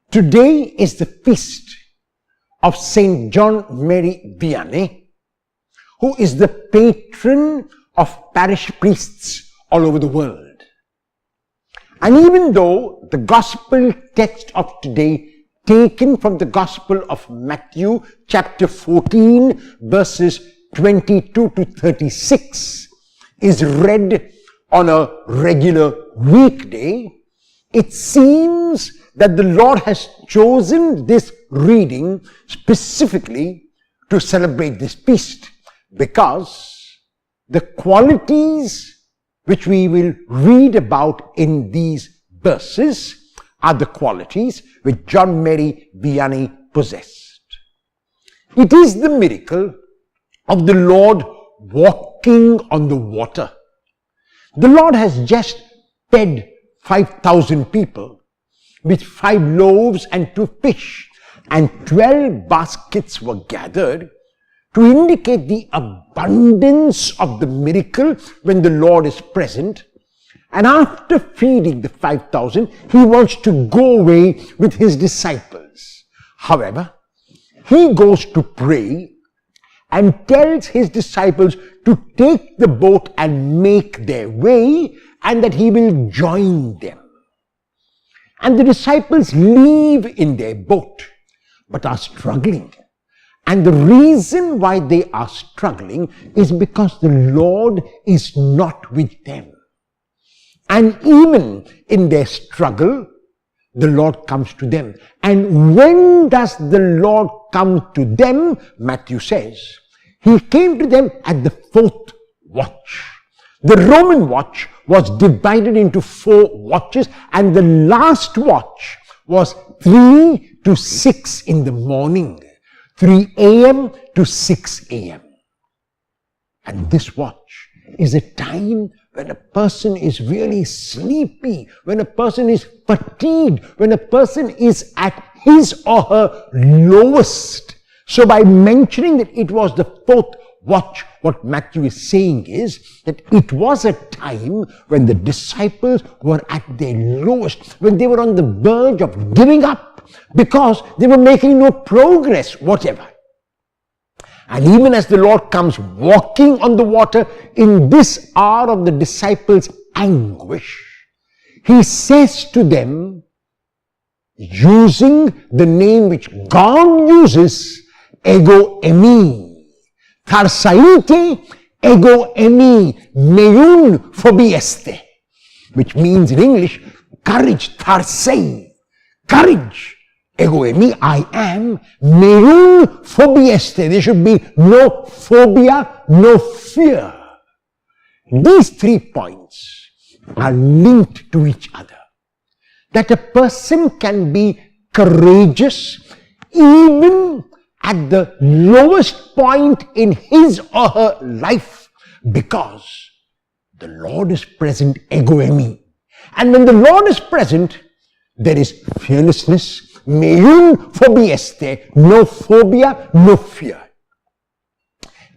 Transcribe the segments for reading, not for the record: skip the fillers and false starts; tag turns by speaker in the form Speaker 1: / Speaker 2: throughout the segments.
Speaker 1: Today is the feast of St. John Mary Vianney, who is the patron of parish priests all over the world. And even though the gospel text of today, taken from the Gospel of Matthew chapter 14 verses 22 to 36, is read on a regular weekday, it seems that the Lord has chosen this reading specifically to celebrate this feast, because the qualities which we will read about in these verses are the qualities which John Mary Vianney possessed. It is the miracle of the Lord walking on the water. The Lord has just fed 5,000 people with 5 loaves and 2 fish, and 12 baskets were gathered to indicate the abundance of the miracle when the Lord is present. And after feeding the 5,000, he wants to go away with his disciples. However, he goes to pray and tells his disciples to take the boat and make their way, and that he will join them. And the disciples leave in their boat, but are struggling. And the reason why they are struggling is because the Lord is not with them. And even in their struggle, the Lord comes to them. And when does the Lord come to them? Matthew says, he came to them at the 4th watch. The Roman watch was divided into 4 watches, and the last watch was 3 to 6 in the morning, 3 a.m. to 6 a.m. And this watch is a time when a person is really sleepy, when a person is fatigued, when a person is at his or her lowest. So by mentioning that it was the 4th watch, what Matthew is saying is that it was a time when the disciples were at their lowest, when they were on the verge of giving up, because they were making no progress whatever. And even as the Lord comes walking on the water in this hour of the disciples' anguish, he says to them, using the name which God uses, ego eimi, tharsaite ego eimi, meun phobieste, which means in English, courage, tharsei, courage. Ego eimi, I am, meun phobieste. There should be no phobia, no fear. These 3 points are linked to each other. That a person can be courageous even at the lowest point in his or her life, because the Lord is present, ego eimi. And when the Lord is present, there is fearlessness, meun phobieste, no phobia, no fear.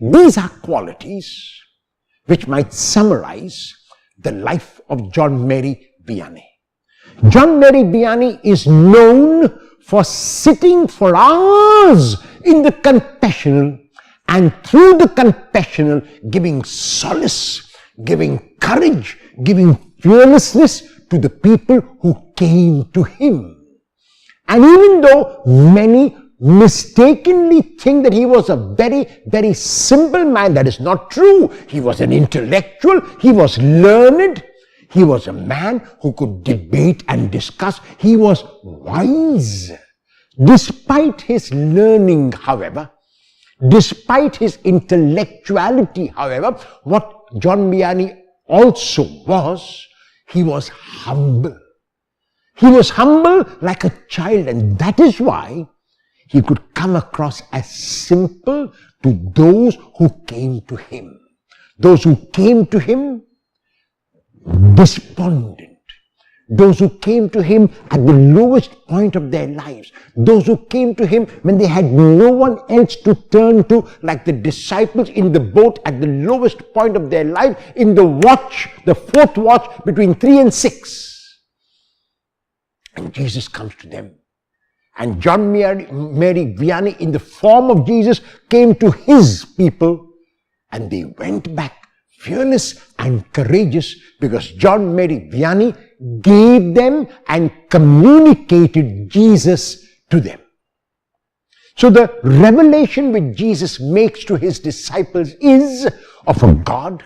Speaker 1: These are qualities which might summarize the life of John Mary Vianney. John Mary Vianney is known for sitting for hours in the confessional, and through the confessional giving solace, giving courage, giving fearlessness to the people who came to him. And even though many mistakenly think that he was a very, very simple man, that is not true. He was an intellectual, he was learned, he was a man who could debate and discuss, he was wise. Despite his learning, however, despite his intellectuality, however, what John Vianney also was, he was humble. He was humble like a child, and that is why he could come across as simple to those who came to him. Those who came to him despondent. Those who came to him at the lowest point of their lives. Those who came to him when they had no one else to turn to, like the disciples in the boat at the lowest point of their life, in the watch, the 4th watch between 3 and 6. And Jesus comes to them And John Mary Vianney, in the form of Jesus, came to his people, and they went back fearless and courageous because John Mary Vianney gave them and communicated Jesus to them. So the revelation which Jesus makes to his disciples is of a God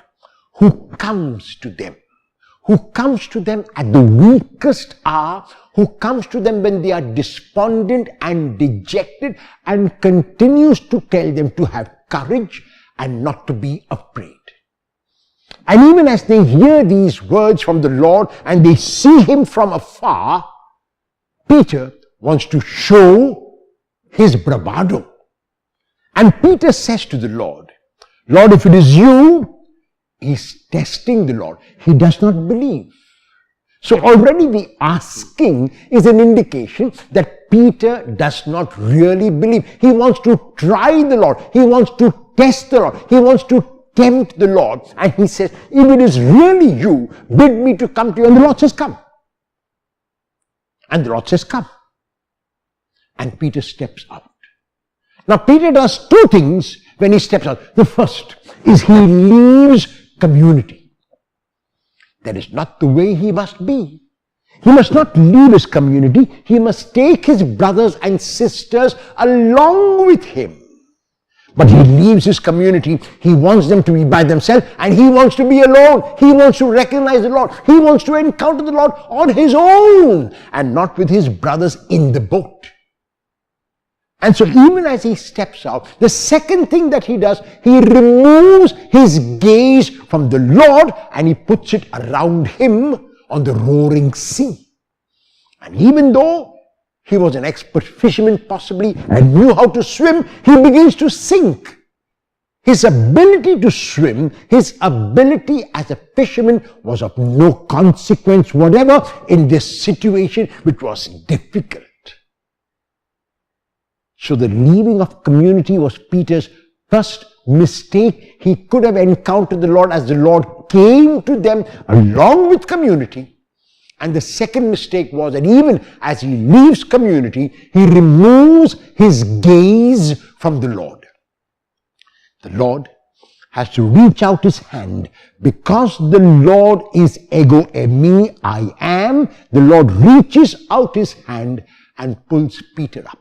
Speaker 1: who comes to them at the weakest hour, who comes to them when they are despondent and dejected, and continues to tell them to have courage and not to be afraid. And even as they hear these words from the Lord and they see him from afar, Peter wants to show his bravado. And Peter says to the Lord, Lord, if it is you, he's testing the Lord. He does not believe. So already the asking is an indication that Peter does not really believe. He wants to try the Lord. He wants to test the Lord. He wants to tempt the Lord. And he says, if it is really you, bid me to come to you. And the Lord says, come. And the Lord says, come. And Peter steps out. Now Peter does two things when he steps out. The first is he leaves community. That is not the way he must be. He must not leave his community. He must take his brothers and sisters along with him. But he leaves his community. He wants them to be by themselves, and he wants to be alone. He wants to recognize the Lord. He wants to encounter the Lord on his own and not with his brothers in the boat. And so even as he steps out, the second thing that he does, he removes his gaze from the Lord and he puts it around him on the roaring sea. And even though he was an expert fisherman possibly and knew how to swim, he begins to sink. His ability to swim, his ability as a fisherman was of no consequence whatever in this situation which was difficult. So the leaving of community was Peter's first mistake. He could have encountered the Lord as the Lord came to them along with community. And the second mistake was that even as he leaves community, he removes his gaze from the Lord. The Lord has to reach out his hand because the Lord is ego eimi, I am. The Lord reaches out his hand and pulls Peter up.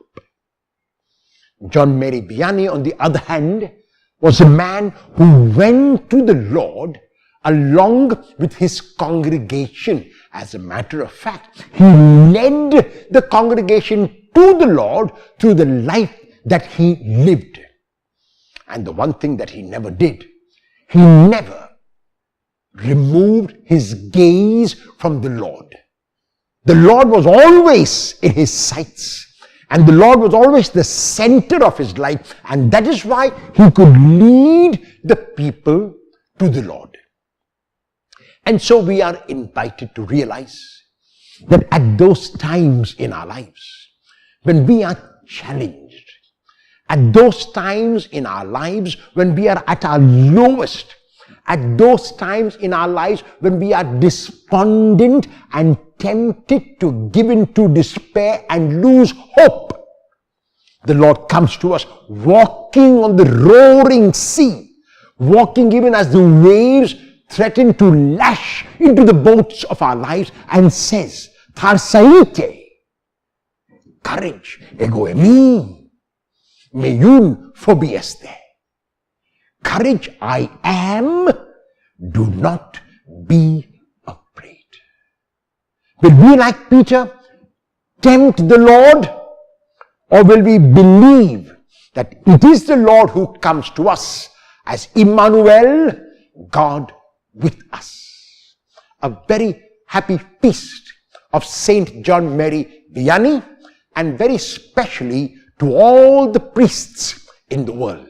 Speaker 1: John Mary Vianney, on the other hand, was a man who went to the Lord along with his congregation. As a matter of fact, he led the congregation to the Lord through the life that he lived. And the one thing that he never did, he never removed his gaze from the Lord. The Lord was always in his sights. And the Lord was always the center of his life. And that is why he could lead the people to the Lord. And so we are invited to realize that at those times in our lives, when we are challenged, at those times in our lives when we are at our lowest, at those times in our lives when we are despondent and tempted to give in to despair and lose hope, the Lord comes to us walking on the roaring sea, walking even as the waves threaten to lash into the boats of our lives, and says, Tharsaite, courage, ego eimi, meiun phobieste. Courage, I am, do not be afraid. Will we, like Peter, tempt the Lord? Or will we believe that it is the Lord who comes to us as Emmanuel, God with us? A very happy feast of Saint John Mary Vianney, and very specially to all the priests in the world.